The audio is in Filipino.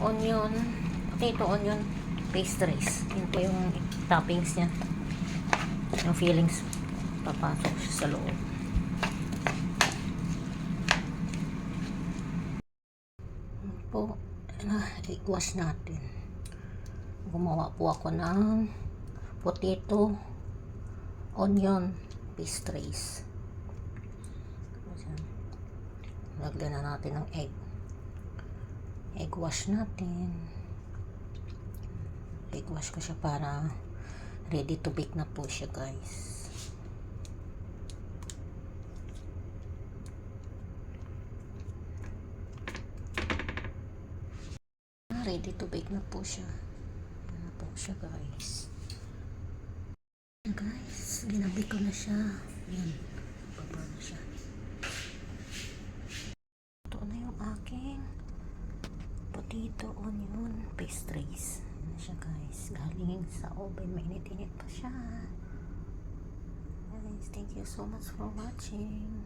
onion, potato, onion, pastries. Yun po yung toppings niya. Yung fillings, papasok siya sa loob. Yun po, i-wash natin. Gumawa po ako ng potato, onion, pastries. Lagyan na natin ng egg. Egg wash natin. Egg wash ko siya para ready to bake na po siya, guys. Ready to bake na po siya. Yan na po siya, guys. Guys, ginabi ko na siya. Yan. Baba na siya. Ito na yung aking potato, onion, pastries. Yan na siya, guys. Galing sa oven. Mainit-init pa siya. Guys, thank you so much for watching.